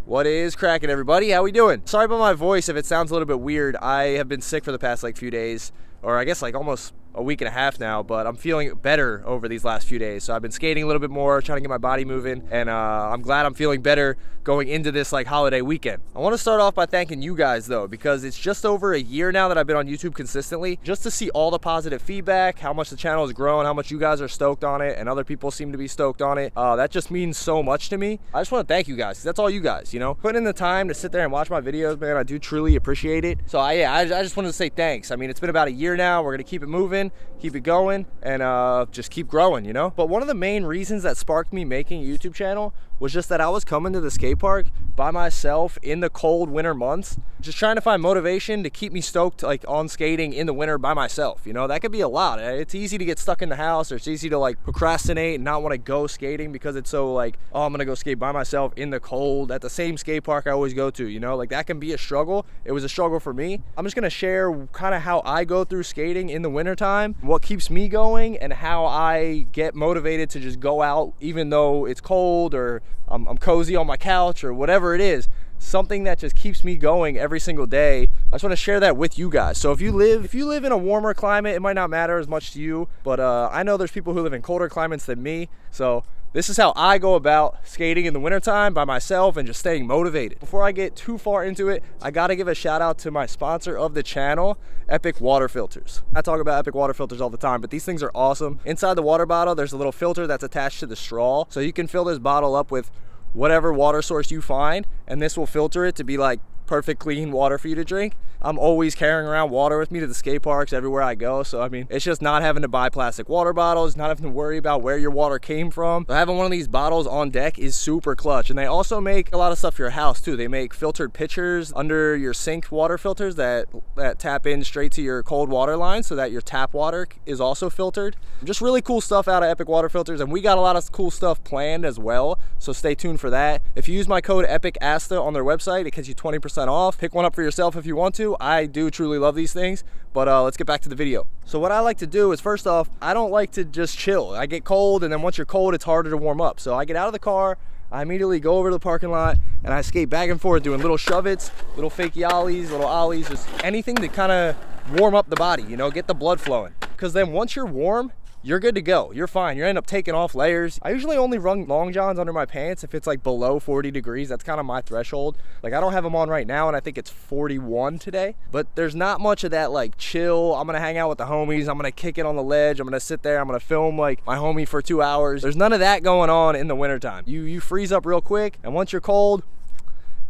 What is cracking, everybody? How we doing? Sorry about my voice if it sounds a little bit weird. I have been sick for the past few days, or I guess almost a week and a half now, but I'm feeling better over these last few days. So I've been skating a little bit more, trying to get my body moving, and I'm glad I'm feeling better going into this holiday weekend. I want to start off by thanking you guys though, because it's just over a year now that I've been on YouTube consistently. Just to see all the positive feedback, how much the channel has grown, how much you guys are stoked on it, and other people seem to be stoked on it. That just means so much to me. I just want to thank you guys, because that's all you guys, you know? Putting in the time to sit there and watch my videos, man, I do truly appreciate it. So I just wanted to say thanks. I mean, it's been about a year now. We're gonna keep it moving, keep it going, and just keep growing, you know? But one of the main reasons that sparked me making a YouTube channel was just that I was coming to the skate park by myself in the cold winter months, just trying to find motivation to keep me stoked on skating in the winter by myself. You know, that could be a lot. It's easy to get stuck in the house, or it's easy to procrastinate and not want to go skating because it's so oh, I'm gonna go skate by myself in the cold at the same skate park I always go to, you know? That can be a struggle. It was a struggle for me. I'm just gonna share kind of how I go through skating in the wintertime, what keeps me going, and how I get motivated to just go out even though it's cold, or I'm cozy on my couch, or whatever it is. Something that just keeps me going every single day. I just want to share that with you guys. So if you live in a warmer climate, it might not matter as much to you, but I know there's people who live in colder climates than me. So this is how I go about skating in the wintertime by myself and just staying motivated. Before I get too far into it, I gotta give a shout out to my sponsor of the channel, Epic Water Filters. I talk about Epic Water Filters all the time, but these things are awesome. Inside the water bottle, there's a little filter that's attached to the straw. So you can fill this bottle up with whatever water source you find, and this will filter it to be perfect clean water for you to drink. I'm always carrying around water with me to the skate parks everywhere I go. So I mean, it's just not having to buy plastic water bottles, not having to worry about where your water came from. So having one of these bottles on deck is super clutch. And they also make a lot of stuff for your house too. They make filtered pitchers under your sink water filters that tap in straight to your cold water line, so that your tap water is also filtered. Just really cool stuff out of Epic Water Filters, and we got a lot of cool stuff planned as well, so stay tuned for that. If you use my code EPICASTA on their website, it gets you 20% off. Pick one up for yourself if you want to. I do truly love these things, but let's get back to the video. So what I like to do is, first off, I don't like to just chill. I get cold, and then once you're cold, it's harder to warm up. So I get out of the car, I immediately go over to the parking lot, and I skate back and forth doing little shove-its, little fakey ollies, little ollies, just anything to kind of warm up the body, you know, get the blood flowing. Because then once you're warm, you're good to go. You're fine. You end up taking off layers. I usually only run long johns under my pants if it's below 40 degrees. That's kind of my threshold. I don't have them on right now, and I think it's 41 today. But there's not much of that chill, I'm gonna hang out with the homies, I'm gonna kick it on the ledge, I'm gonna sit there, I'm gonna film my homie for 2 hours. There's none of that going on in the wintertime. You freeze up real quick, and once you're cold,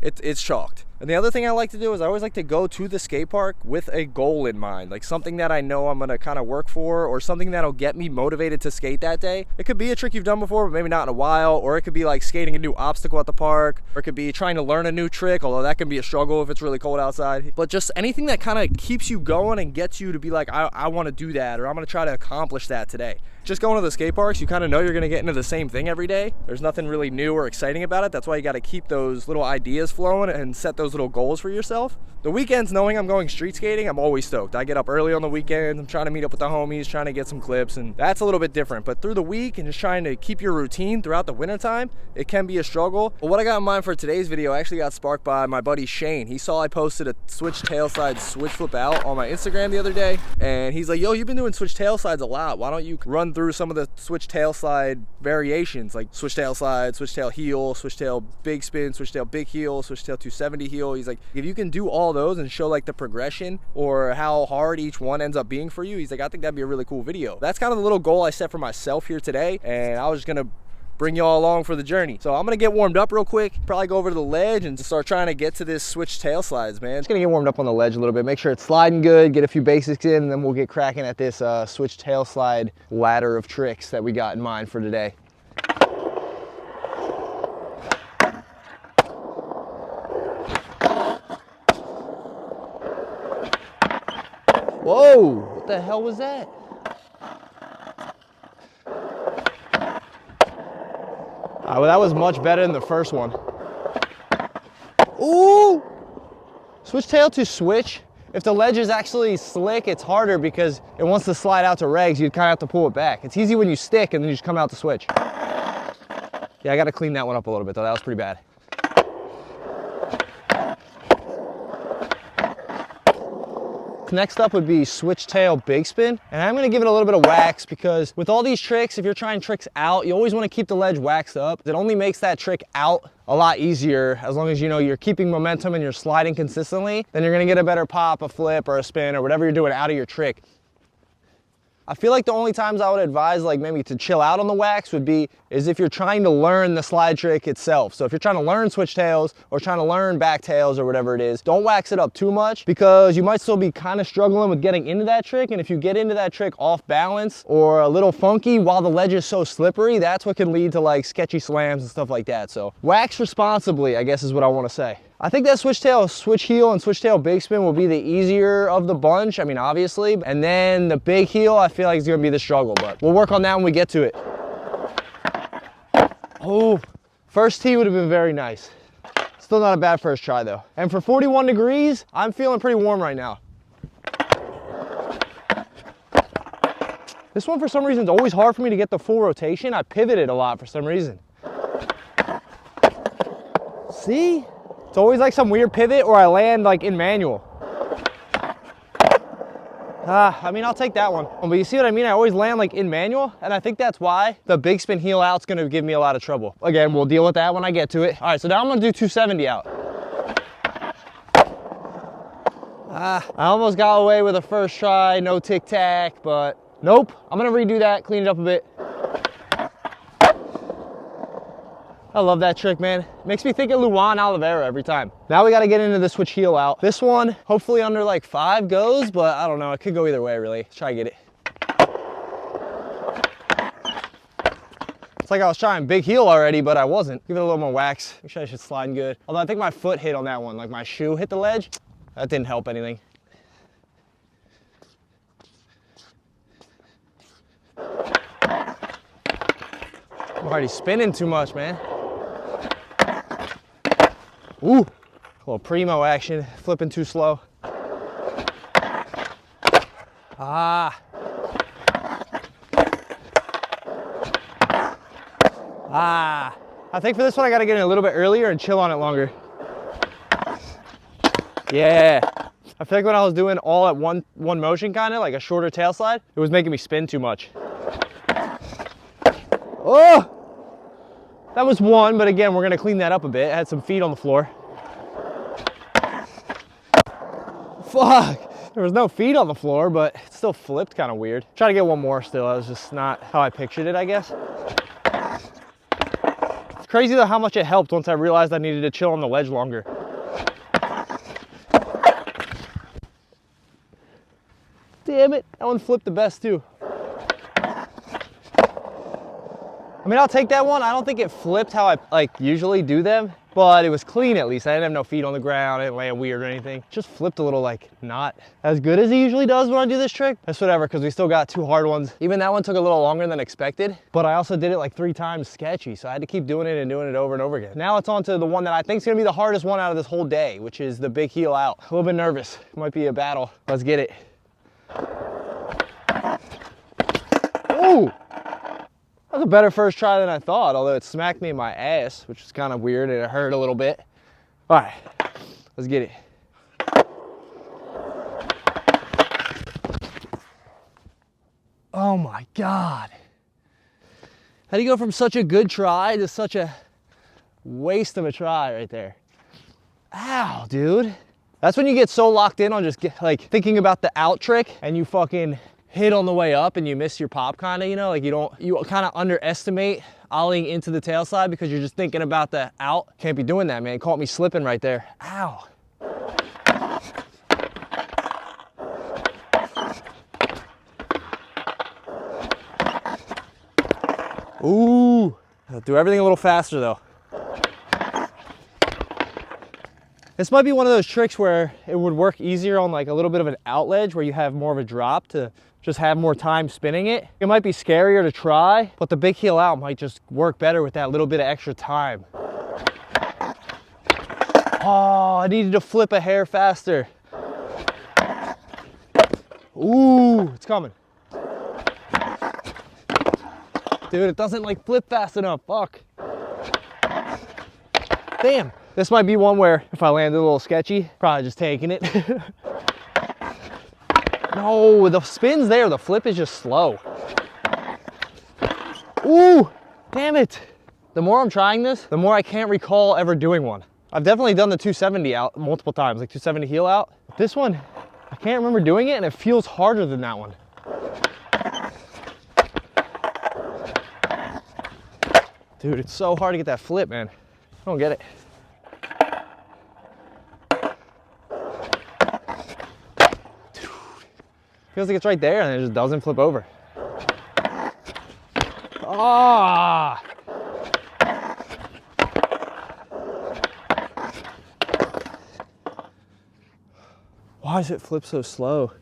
it's chalked. And the other thing I like to do is I always like to go to the skate park with a goal in mind, something that I know I'm gonna kind of work for, or something that'll get me motivated to skate that day. It could be a trick you've done before, but maybe not in a while, or it could be skating a new obstacle at the park, or it could be trying to learn a new trick, although that can be a struggle if it's really cold outside. But just anything that kind of keeps you going and gets you to be I want to do that, or I'm gonna try to accomplish that today. Just going to the skate parks, you kind of know you're gonna get into the same thing every day. There's nothing really new or exciting about it. That's why you got to keep those little ideas flowing and set those little goals for yourself. The weekends, knowing I'm going street skating, I'm always stoked. I get up early on the weekends, I'm trying to meet up with the homies, trying to get some clips, and that's a little bit different. But through the week and just trying to keep your routine throughout the wintertime, it can be a struggle. But what I got in mind for today's video, I actually got sparked by my buddy Shane. He saw I posted a switch tail slide switch flip out on my Instagram the other day, and he's like, yo, you've been doing switch tail slides a lot. Why don't you run through some of the switch tail slide variations, like switch tail slide, switch tail heel, switch tail big spin, switch tail big heel, switch tail 270 heel. He's like, if you can do all those and show the progression or how hard each one ends up being for you, he's like, I think that'd be a really cool video. That's kind of the little goal I set for myself here today, and I was just gonna bring y'all along for the journey. So I'm gonna get warmed up real quick, probably go over to the ledge and start trying to get to this switch tail slides, man. Just gonna get warmed up on the ledge a little bit, make sure it's sliding good, get a few basics in, and then we'll get cracking at this switch tail slide ladder of tricks that we got in mind for today. Whoa, what the hell was that? Well, that was much better than the first one. Ooh! Switch tail to switch. If the ledge is actually slick, it's harder because it wants to slide out to regs. You'd kind of have to pull it back. It's easy when you stick and then you just come out to switch. Yeah, I got to clean that one up a little bit though. That was pretty bad. Next up would be switchtail big spin, and I'm gonna give it a little bit of wax because with all these tricks, if you're trying tricks out, you always wanna keep the ledge waxed up. It only makes that trick out a lot easier as long as you know you're keeping momentum and you're sliding consistently, then you're gonna get a better pop, a flip, or a spin, or whatever you're doing out of your trick. I feel like the only times I would advise like maybe to chill out on the wax would be is if you're trying to learn the slide trick itself. So if you're trying to learn switchtails or trying to learn backtails or whatever it is, don't wax it up too much because you might still be kind of struggling with getting into that trick. And if you get into that trick off balance or a little funky while the ledge is so slippery, that's what can lead to like sketchy slams and stuff like that. So wax responsibly, I guess is what I want to say. I think that switchtail, switch heel, and switchtail big spin will be the easier of the bunch. I mean, obviously. And then the big heel, I feel like is going to be the struggle, but we'll work on that when we get to it. Oh, first tee would have been very nice. Still not a bad first try though. And for 41 degrees, I'm feeling pretty warm right now. This one, for some reason, is always hard for me to get the full rotation. I pivoted a lot for some reason. See? It's always like some weird pivot or I land like in manual. I mean, I'll take that one. But you see what I mean? I always land like in manual, and I think that's why the big spin heel out's gonna give me a lot of trouble. Again, we'll deal with that when I get to it. All right, so now I'm gonna do 270 out. I almost got away with a first try, no tic-tac, but nope. I'm gonna redo that, clean it up a bit. I love that trick, man. Makes me think of Luan Oliveira every time. Now we gotta get into the switch heel out. This one, hopefully under like 5 goes, but I don't know, it could go either way really. Let's try to get it. It's like I was trying big heel already, but I wasn't. Give it a little more wax. Make sure I should slide good. Although I think my foot hit on that one, like my shoe hit the ledge. That didn't help anything. I'm already spinning too much, man. Ooh, a little primo action, flipping too slow. I think for this one I gotta get in a little bit earlier and chill on it longer. Yeah. I feel like when I was doing all at one motion, kind of like a shorter tail slide, it was making me spin too much. Oh! That was one, but again, we're gonna clean that up a bit. I had some feet on the floor. Fuck! There was no feet on the floor, but it still flipped kind of weird. Try to get one more still. That was just not how I pictured it, I guess. It's crazy though how much it helped once I realized I needed to chill on the ledge longer. Damn it, that one flipped the best too. I mean, I'll take that one. I don't think it flipped how I like usually do them, but it was clean at least. I didn't have no feet on the ground. I didn't land weird or anything. Just flipped a little like not as good as he usually does when I do this trick. That's whatever, because we still got 2 hard ones. Even that one took a little longer than expected, but I also did it like 3 times sketchy, so I had to keep doing it and doing it over and over again. Now it's on to the one that I think is gonna be the hardest one out of this whole day, which is the big heel out. A little bit nervous. Might be a battle. Let's get it. Ooh! That was a better first try than I thought, although it smacked me in my ass, which was kind of weird and it hurt a little bit. All right, let's get it. Oh my God. How do you go from such a good try to such a waste of a try right there? Ow, dude. That's when you get so locked in on just like thinking about the out trick and you fucking hit on the way up and you miss your pop kind of, you know, like you kind of underestimate ollieing into the tail slide because you're just thinking about the out. Can't be doing that, man. Caught me slipping right there. Ow. Ooh. I'll do everything a little faster though. This might be one of those tricks where it would work easier on like a little bit of an out ledge where you have more of a drop to just have more time spinning it. It might be scarier to try, but the big heel out might just work better with that little bit of extra time. Oh, I needed to flip a hair faster. Ooh, it's coming. Dude, it doesn't like flip fast enough, fuck. Damn. This might be one where if I landed a little sketchy, probably just taking it. No, the spin's there. The flip is just slow. Ooh, damn it. The more I'm trying this, the more I can't recall ever doing one. I've definitely done the 270 out multiple times, like 270 heel out. This one, I can't remember doing it, and it feels harder than that one. Dude, it's so hard to get that flip, man. I don't get it. Dude, feels like it's right there and it just doesn't flip over. Ah! Why does it flip so slow?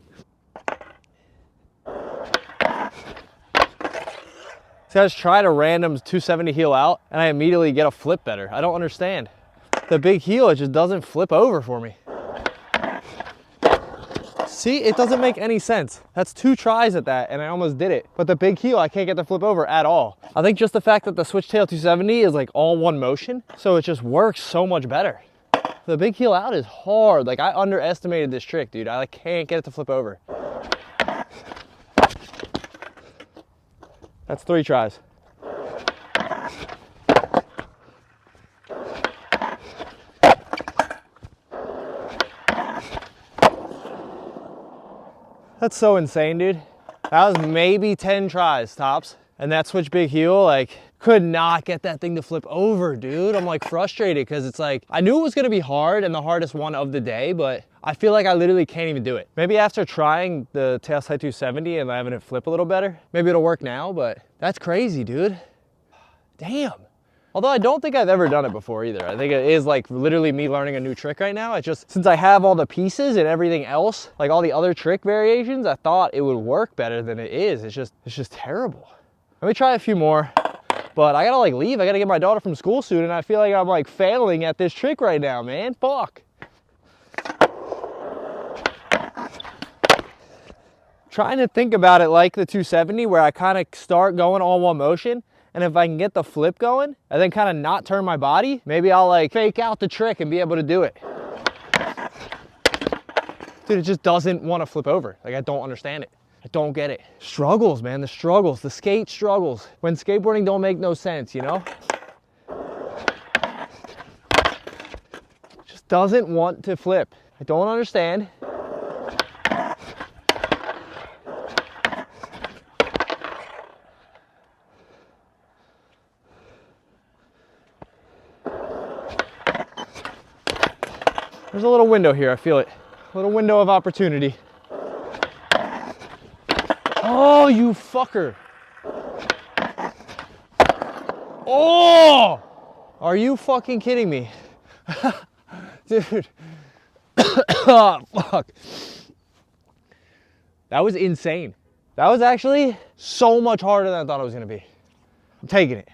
See, I just tried a random 270 heel out and I immediately get a flip better. I don't understand. The big heel, it just doesn't flip over for me. See, it doesn't make any sense. That's 2 tries at that and I almost did it. But the big heel, I can't get the flip over at all. I think just the fact that the switchtail 270 is like all one motion, so it just works so much better. The big heel out is hard. Like, I underestimated this trick, dude. I like can't get it to flip over. That's 3 tries. That's so insane, dude. That was maybe 10 tries tops. And that switch big heel, like, could not get that thing to flip over, dude. I'm like frustrated because it's like, I knew it was gonna be hard and the hardest one of the day, but I feel like I literally can't even do it. Maybe after trying the tail side 270 and having it flip a little better, maybe it'll work now, but that's crazy, dude. Damn. Although I don't think I've ever done it before either. I think it is like literally me learning a new trick right now. I just, since I have all the pieces and everything else, like all the other trick variations, I thought it would work better than it is. It's just terrible. Let me try a few more, but I gotta like leave. I gotta get my daughter from school soon and I feel like I'm like failing at this trick right now, man. Fuck. Trying to think about it like the 270 where I kind of start going all one motion, and if I can get the flip going and then kind of not turn my body, maybe I'll like fake out the trick and be able to do it. Dude, it just doesn't want to flip over. Like, I don't understand it. I don't get it. Struggles, man, the struggles, the skate struggles. When skateboarding don't make no sense, you know? Just doesn't want to flip. I don't understand. There's a little window here, I feel it. A little window of opportunity. Oh, you fucker. Oh! Are you fucking kidding me? Dude. Oh, fuck. That was insane. That was actually so much harder than I thought it was gonna be. I'm taking it.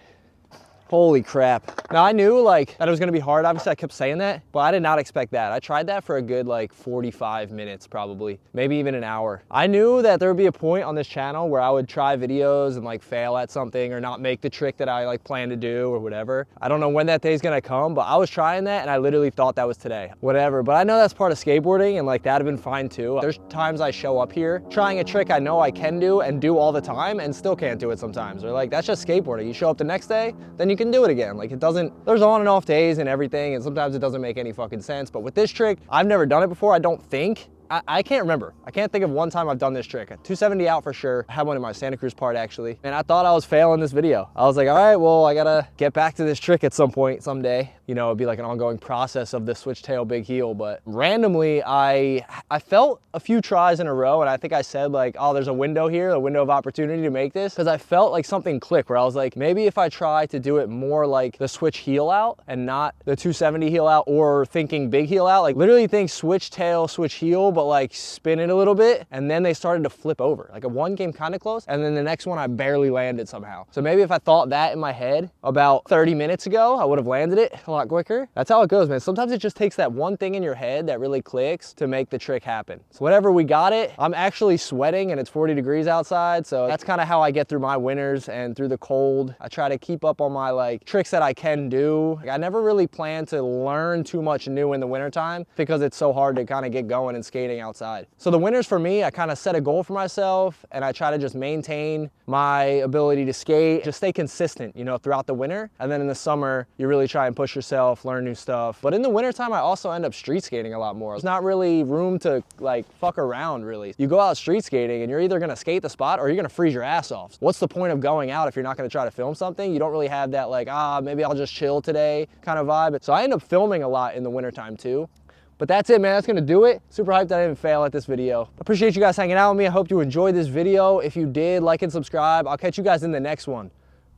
Holy crap. Now I knew like that it was gonna be hard. Obviously I kept saying that, but I did not expect that. I tried that for a good like 45 minutes probably, maybe even an hour. I knew that there would be a point on this channel where I would try videos and like fail at something or not make the trick that I like plan to do or whatever. I don't know when that day's gonna come, but I was trying that and I literally thought that was today. Whatever, but I know that's part of skateboarding and like that'd have been fine too. There's times I show up here trying a trick I know I can do and do all the time and still can't do it sometimes. Or like, that's just skateboarding. You show up the next day, then you can do it again. Like, it doesn't, there's on and off days and everything, and sometimes it doesn't make any fucking sense. But with this trick, I've never done it before, I don't think. I can't remember. I can't think of one time I've done this trick. 270 out for sure. I had one in my Santa Cruz part actually. And I thought I was failing this video. I was like, all right, well, I gotta get back to this trick at some point, someday. You know, it'd be like an ongoing process of the switch tail big heel. But randomly, I felt a few tries in a row and I think I said like, oh, there's a window here, a window of opportunity to make this. Cause I felt like something clicked where I was like, maybe if I try to do it more like the switch heel out and not the 270 heel out or thinking big heel out, like literally think switch tail, switch heel, but like spin it a little bit, and then they started to flip over. Like a one came kind of close, and then the next one I barely landed somehow. So maybe if I thought that in my head about 30 minutes ago, I would have landed it a lot quicker. That's how it goes, man. Sometimes it just takes that one thing in your head that really clicks to make the trick happen. So whatever, we got it. I'm actually sweating and it's 40 degrees outside, so that's kind of how I get through my winters and through the cold. I try to keep up on my like tricks that I can do. Like, I never really plan to learn too much new in the wintertime because it's so hard to kind of get going and skating skating outside. So the winters for me, I kind of set a goal for myself and I try to just maintain my ability to skate, just stay consistent, you know, throughout the winter. And then in the summer, you really try and push yourself, learn new stuff. But in the wintertime, I also end up street skating a lot more. There's not really room to like fuck around really. You go out street skating and you're either gonna skate the spot or you're gonna freeze your ass off. What's the point of going out if you're not gonna try to film something? You don't really have that like, maybe I'll just chill today kind of vibe. So I end up filming a lot in the wintertime too. But that's it, man. That's gonna do it. Super hyped that I didn't fail at this video. Appreciate you guys hanging out with me. I hope you enjoyed this video. If you did, like and subscribe. I'll catch you guys in the next one.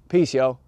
Peace, yo.